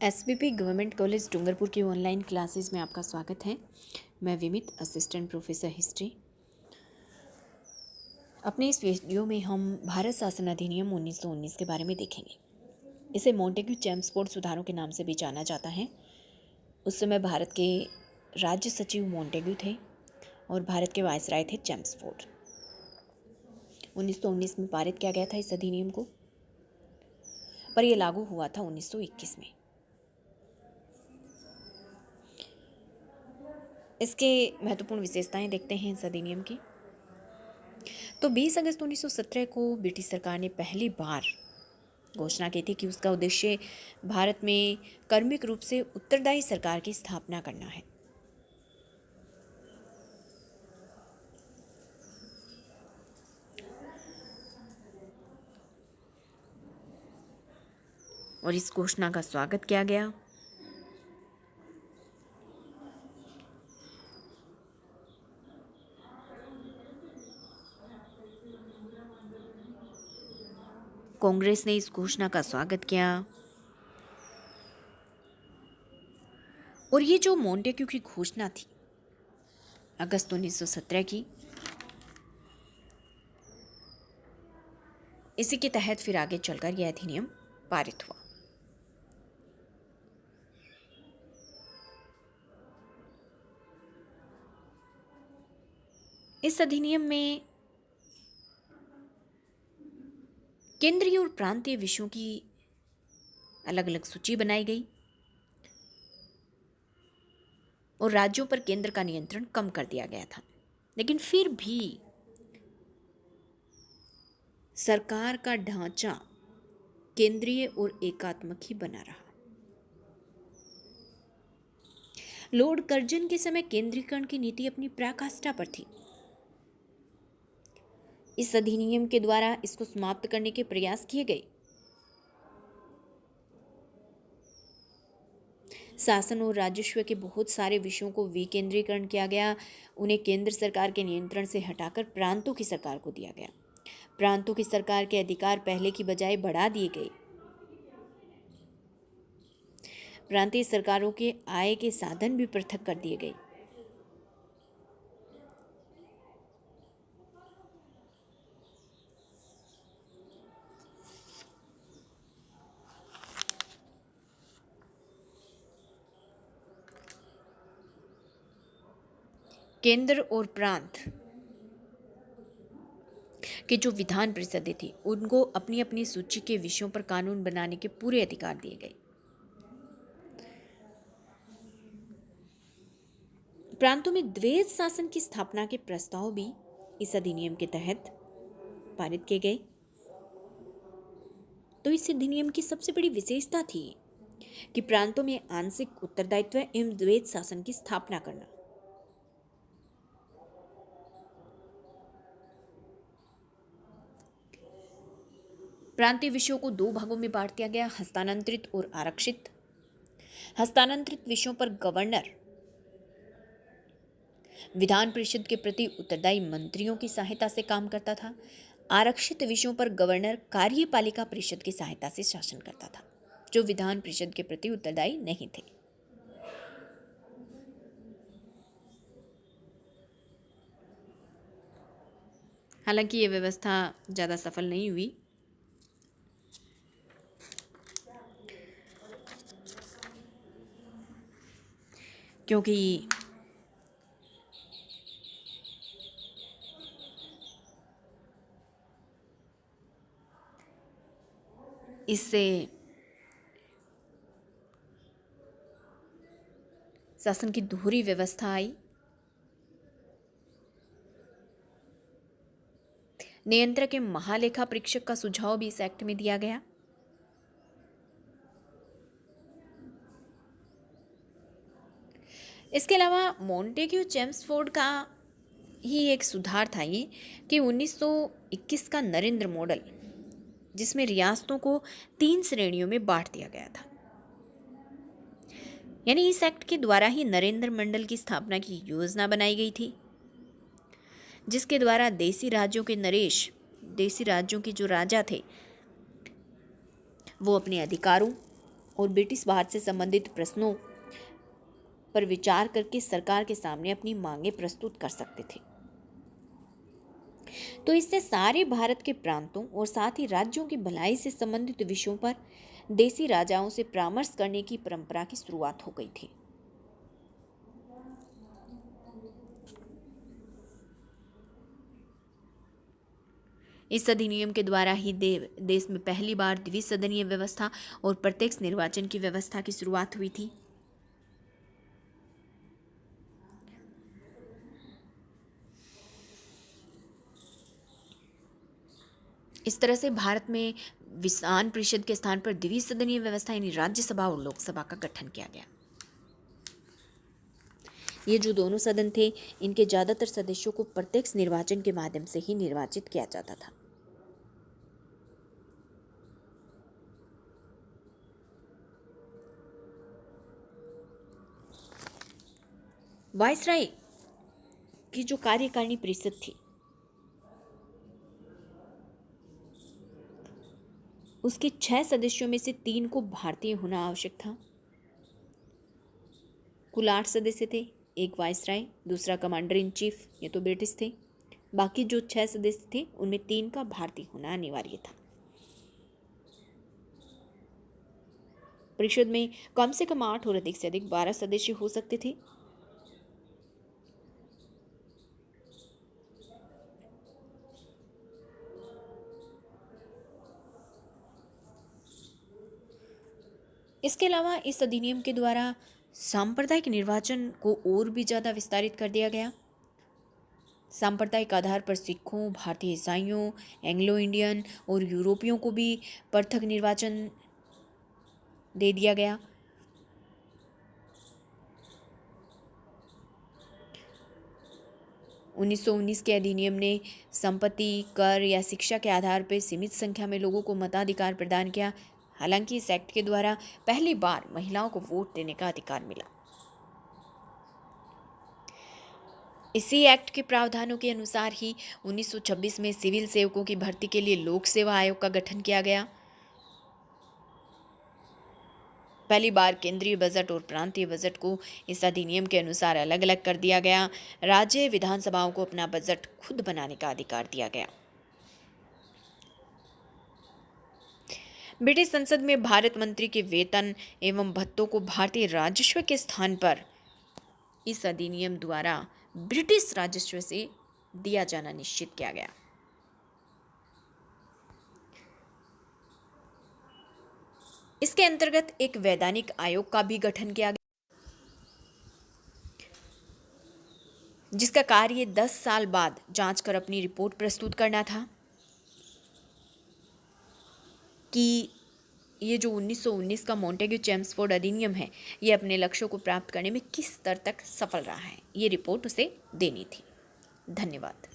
SVP government college Dungarpur की online classes में आपका स्वागत है। मैं विमित, असिस्टेंट प्रोफेसर हिस्ट्री। अपने इस वीडियो में हम भारत शासन अधिनियम 1919 के बारे में देखेंगे। इसे मोंटेग्यू चेम्सफोर्ड सुधारों के नाम से भी जाना जाता है। उस समय भारत के राज्य सचिव मोंटेग्यू थे और भारत के वायसराय थे चेम्सफोर्ड। 1919 में पारित किया गया था इस अधिनियम को, पर यह लागू हुआ था 1921 में। इसके महत्वपूर्ण विशेषताएं देखते हैं इस अधिनियम की। तो 20 अगस्त 1917 को ब्रिटिश सरकार ने पहली बार घोषणा की थी कि उसका उद्देश्य भारत में कर्मिक रूप से उत्तरदायी सरकार की स्थापना करना है। और इस घोषणा का स्वागत किया गया। कांग्रेस ने इस घोषणा का स्वागत किया। और ये जो मोंटेग्यू की घोषणा थी अगस्त 1917 की, इसी के तहत फिर आगे चलकर यह अधिनियम पारित हुआ। इस अधिनियम में केंद्रीय और प्रांतीय विषयों की अलग अलग सूची बनाई गई और राज्यों पर केंद्र का नियंत्रण कम कर दिया गया था। लेकिन फिर भी सरकार का ढांचा केंद्रीय और एकात्मक ही बना रहा। लॉर्ड कर्जन के समय केंद्रीकरण की नीति अपनी पराकाष्ठा पर थी। इस अधिनियम के द्वारा इसको समाप्त करने के प्रयास किए गए। शासन और राजस्व के बहुत सारे विषयों को विकेंद्रीकरण किया गया। उन्हें केंद्र सरकार के नियंत्रण से हटाकर प्रांतों की सरकार को दिया गया। प्रांतों की सरकार के अधिकार पहले की बजाय बढ़ा दिए गए। प्रांतीय सरकारों के आय के साधन भी पृथक कर दिए गए। केंद्र और प्रांत के जो विधान परिषदें थी, उनको अपनी अपनी सूची के विषयों पर कानून बनाने के पूरे अधिकार दिए गए। प्रांतों में द्वैध शासन की स्थापना के प्रस्ताव भी इस अधिनियम के तहत पारित किए गए। तो इस अधिनियम की सबसे बड़ी विशेषता थी कि प्रांतों में आंशिक उत्तरदायित्व एवं द्वैध शासन की स्थापना करना। प्रांतीय विषयों को दो भागों में बांट दिया गया, हस्तांतरित और आरक्षित। हस्तांतरित विषयों पर गवर्नर विधान परिषद के प्रति उत्तरदायी मंत्रियों की सहायता से काम करता था। आरक्षित विषयों पर गवर्नर कार्यपालिका परिषद की सहायता से शासन करता था, जो विधान परिषद के प्रति उत्तरदायी नहीं थे। हालांकि यह व्यवस्था ज़्यादा सफल नहीं हुई। क्योंकि इससे शासन की दोहरी व्यवस्था आई। नियंत्रक एवं महालेखा परीक्षक का सुझाव भी इस एक्ट में दिया गया। इसके अलावा मोंटेग्यू चेम्सफोर्ड का ही एक सुधार था ये कि 1921 का नरेंद्र मॉडल, जिसमें रियासतों को 3 श्रेणियों में बांट दिया गया था। यानी इस एक्ट के द्वारा ही नरेंद्र मंडल की स्थापना की योजना बनाई गई थी, जिसके द्वारा देसी राज्यों के नरेश, देसी राज्यों के जो राजा थे, वो अपने अधिकारों और ब्रिटिश भारत से संबंधित प्रश्नों पर विचार करके सरकार के सामने अपनी मांगें प्रस्तुत कर सकते थे। तो इससे सारे भारत के प्रांतों और साथ ही राज्यों की भलाई से संबंधित विषयों पर देसी राजाओं से परामर्श करने की परंपरा की शुरुआत हो गई थी। इस अधिनियम के द्वारा ही देश में पहली बार द्विसदनीय व्यवस्था और प्रत्यक्ष निर्वाचन की व्यवस्था की शुरुआत हुई थी। इस तरह से भारत में विधान परिषद के स्थान पर द्विसदनीय व्यवस्था यानी राज्यसभा और लोकसभा का गठन किया गया। ये जो दोनों सदन थे, इनके ज्यादातर सदस्यों को प्रत्यक्ष निर्वाचन के माध्यम से ही निर्वाचित किया जाता था। वायसराय की जो कार्यकारिणी परिषद थी, उसके 6 सदस्यों में से 3 को भारतीय होना आवश्यक था। कुल 8 सदस्य थे, एक वायसराय, दूसरा कमांडर इन चीफ, ये तो ब्रिटिश थे। बाकी जो 6 सदस्य थे उनमें 3 का भारतीय होना अनिवार्य था। परिषद में कम से कम 8 और अधिक से अधिक 12 सदस्य हो सकते थे। इसके अलावा इस अधिनियम के द्वारा सांप्रदायिक निर्वाचन को और भी ज़्यादा विस्तारित कर दिया गया। सांप्रदायिक आधार पर सिखों, भारतीय ईसाइयों, एंग्लो इंडियन और यूरोपियों को भी पृथक निर्वाचन दे दिया गया। उन्नीस के अधिनियम ने संपत्ति, कर या शिक्षा के आधार पर सीमित संख्या में लोगों को मताधिकार प्रदान किया। हालांकि इस एक्ट के द्वारा पहली बार महिलाओं को वोट देने का अधिकार मिला। इसी एक्ट के प्रावधानों के अनुसार ही 1926 में सिविल सेवकों की भर्ती के लिए लोक सेवा आयोग का गठन किया गया। पहली बार केंद्रीय बजट और प्रांतीय बजट को इस अधिनियम के अनुसार अलग अलग कर दिया गया। राज्य विधानसभाओं को अपना बजट खुद बनाने का अधिकार दिया गया। ब्रिटिश संसद में भारत मंत्री के वेतन एवं भत्तों को भारतीय राजस्व के स्थान पर इस अधिनियम द्वारा ब्रिटिश राजस्व से दिया जाना निश्चित किया गया। इसके अंतर्गत एक वैधानिक आयोग का भी गठन किया गया, जिसका कार्य 10 साल बाद जांच कर अपनी रिपोर्ट प्रस्तुत करना था कि ये जो 1919 का मॉन्टेग्यू चेम्सफोर्ड अधिनियम है, ये अपने लक्ष्यों को प्राप्त करने में किस स्तर तक सफल रहा है, ये रिपोर्ट उसे देनी थी। धन्यवाद।